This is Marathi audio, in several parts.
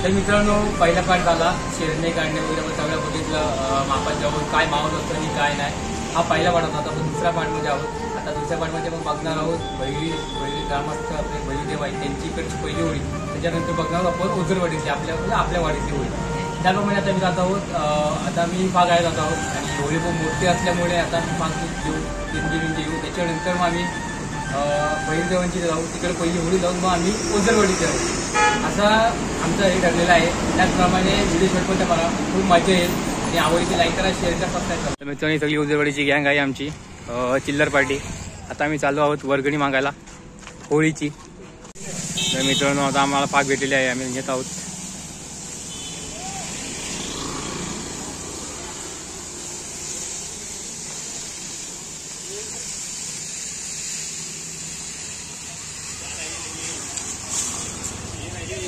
तर मित्रांनो, पहिला पाठ झाला शेरणे काढणे वगैरे सगळं बघितलं, मापात जाऊन काय मावत होतं आणि काय नाही, हा पहिला पाठ होता. आपण दुसऱ्या पाठमध्ये आहोत. आता दुसऱ्या पाठमध्ये मग बघणार आहोत बैली ग्रामस्थ आपले बैली देव आहेत त्यांची इकडची पहिली होळी. त्याच्यानंतर बघणार आहोत आपण ओझरवाडीची आपल्या वाडीची होळी. त्याप्रमाणे आता मी जात आहोत. आता मी बघायला जात आहोत आणि होळी खूप मोठी असल्यामुळे आता मी मागून घेऊ दिंडी येऊ. त्याच्यानंतर मग आम्ही बैल देवांची जाऊ, तिकडे पहिली होळी जाऊन मग आम्ही ओझरवाडीची जाऊ. असा आमचं हे ठरलेलं आहे. त्याचप्रमाणे व्हिडिओ शूट पण मला खूप मजा येईल आणि आवडीची लाईक करा, शेअर करा, सबस्क्राईब करा. मित्रांनो, सगळी ओझरवाडीची गँग आहे आमची, चिल्लर पार्टी. आता आम्ही चालू आहोत वर्गणी मागायला होळीची. तर मित्रांनो, आता आम्हाला पाक भेटलेली आहे, आम्ही घेत आहोत.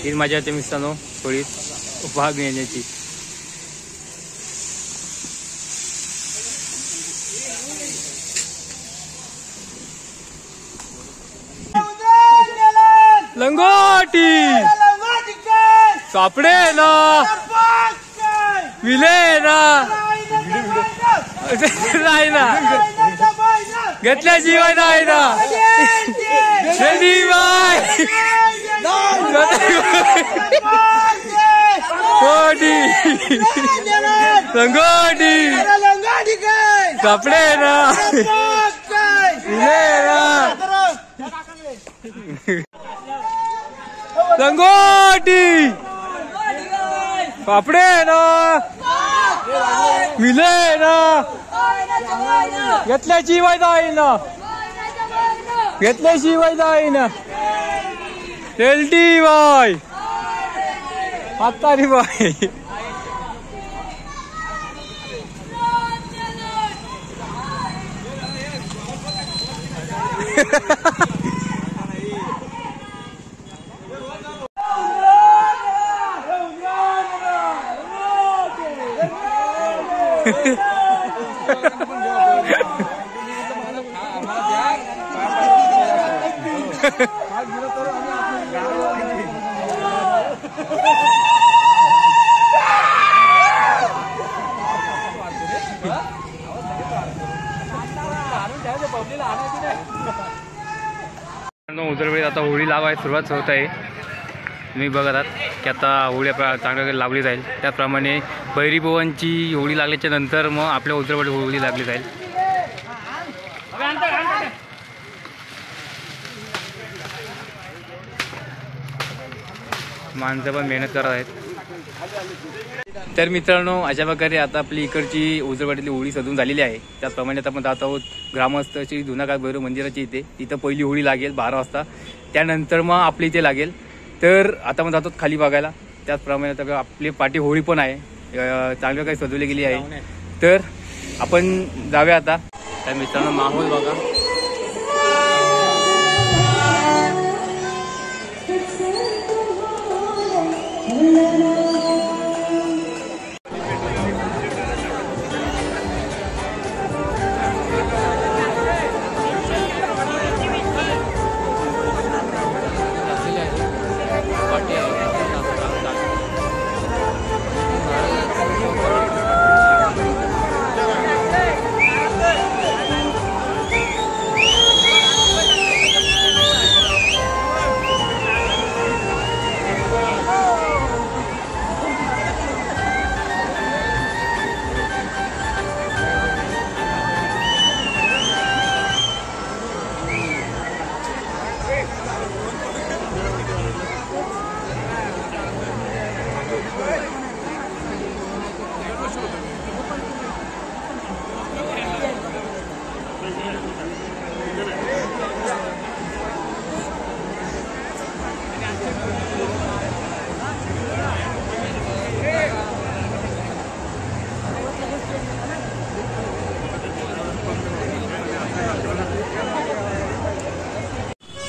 ही मजा येते मित्रांनो होळीत भाग घेण्याची. लंगोटी सापडे ना विले ना नाही ना घेतल्याशिवाय नाही ना लंगोटी सापडे ना विले ना लंगोटी पापडे ना मिले ना घेतल्याशिवाय जाईना घेतल्याशिवाय जाईना तेलटी बाय हातारी बाय. उजरवेळी आता होळी लावायला सुरुवात होत आहे. तुम्ही बघत आहात की आता होळी चांगल्या लावली जाईल. त्याप्रमाणे बैरी बुवांची होळी लागल्याच्या नंतर मग आपल्या उजरवाडी होळी लागली जाईल. माणसं पण मेहनत करत आहेत. तर मित्रांनो, अशा प्रकारे आता आपली इकडची उजरवाडीतली होळी सजून झालेली आहे. त्याचप्रमाणे आता आपण जात आहोत ग्रामस्थाची जुनाकाळ भैरव मंदिराची इथे. तिथं पहिली होळी लागेल 12 वाजता. त्यानंतर मग आपली इथे लागेल. तर आता आपण जातो खाली बघायला. त्याचप्रमाणे आता आपली पाठी होळी पण आहे, चांगलं काही सजवली गेली आहे. तर आपण जाऊया आता. तर मित्रांनो, माहोल बघा.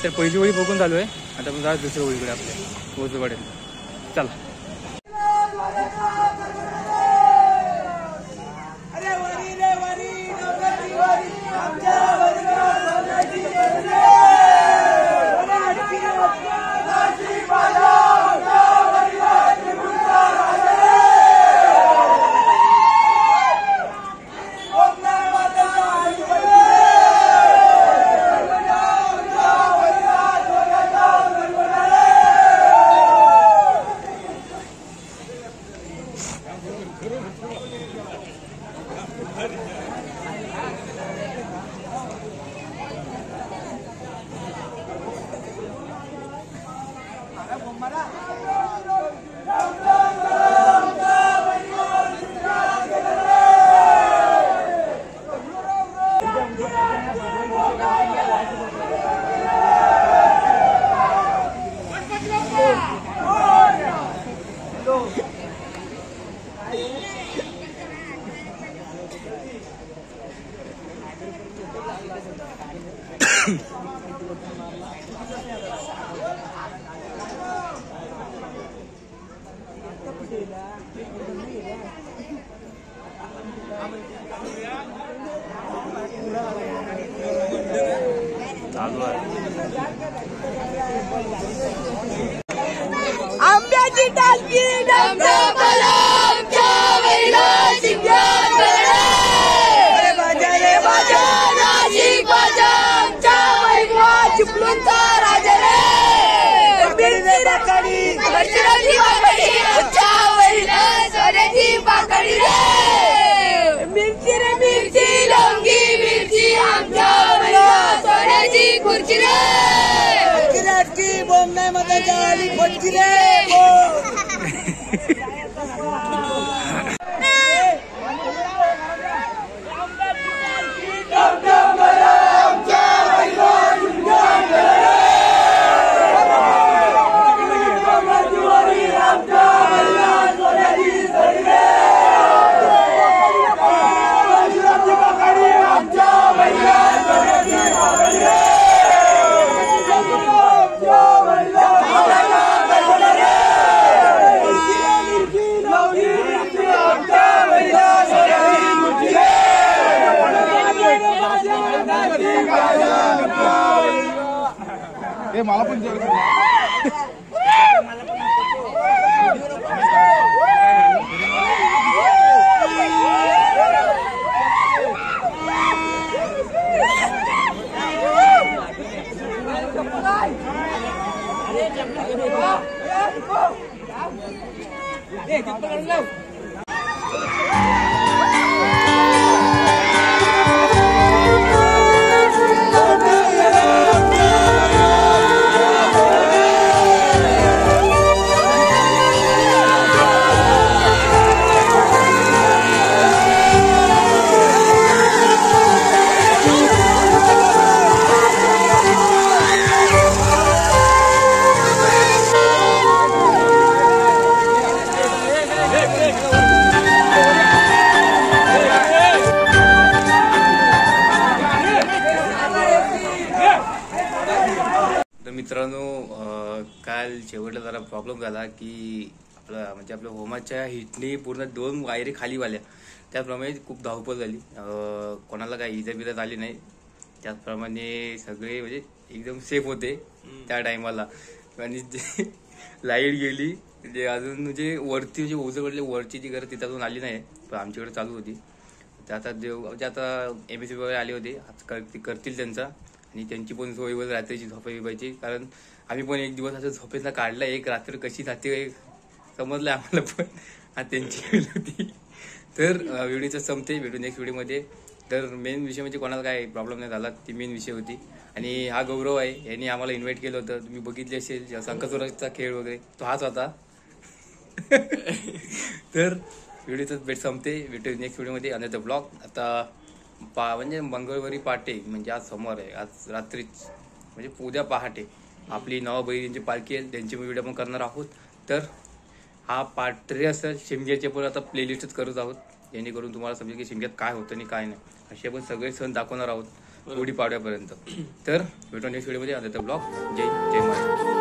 तर पहिली होळी बघून चालू आहे. आता आपण जाऊ दुसऱ्या होळीकडे आपल्या ओझरवाडीत. चला. आंब्याची टालकी चिपळूणचा राजा रे सोन्याची पाकडी रे मिरची रे मिरची लवंगी मिरची आमच्या सोन्याची खुर्ची रे बोम नाही मताच्या आली खोटकी रे मला पण मित्रांनो, काल शेवटला जरा प्रॉब्लेम झाला की आपल्या होमाच्या हिटने पूर्ण 2 वायरी खाली वाल्या. त्याप्रमाणे खूप धावपळ झाली. कोणाला काही इजा बिजा झाली नाही. त्याचप्रमाणे सगळे म्हणजे एकदम सेफ होते त्या टायमाला. आणि लाईट गेली म्हणजे अजून म्हणजे वरती म्हणजे ओझं पडले वरची जी घरं तिथं अजून आली नाही, पण आमच्याकडे चालू होती. आता म्हणजे आता MSC वगैरे आले होते, करतील त्यांचा. आणि त्यांची पण सोय वगैरे रात्रीची झोपायची, कारण आम्ही पण एक दिवस असं झोपेचा काढला. एक रात्र कशी जाते समजलं आम्हाला पण त्यांची वेळ होती. तर व्हिडिओचं संपते, भेटू नेक्स्ट व्हिडिओमध्ये. तर मेन विषय म्हणजे कोणाला काय प्रॉब्लेम नाही झाला, ती मेन विषय होती. आणि हा गौरव आहे, यांनी आम्हाला इन्व्हाइट केलं होतं. तुम्ही बघितले असेल संकचोराचा खेळ वगैरे, तो हाच होता. तर व्हिडिओचं भेट संपते, भेटू नेक्स्ट व्हिडिओमध्ये. आणि ब्लॉग आता म्हणजे मंगळवारी पहाटे, म्हणजे आज सोमवार आहे, आज रात्रीच म्हणजे उद्या पहाटे आपली नवा बहिणींची पालखी आहे, त्यांची व्हिडिओ पण करणार आहोत. तर हा पार्ट 3 असेल. शिमग्याचे पण आता प्लेलिस्टच करत आहोत, जेणेकरून तुम्हाला समजेल की शिमग्यात काय होतं आणि काय नाही. असे आपण सगळे सण दाखवणार आहोत गुढीपाडव्यापर्यंत. तर भेटू नेक्स्ट व्हिडिओमध्ये. आता ब्लॉग. जय महाराज.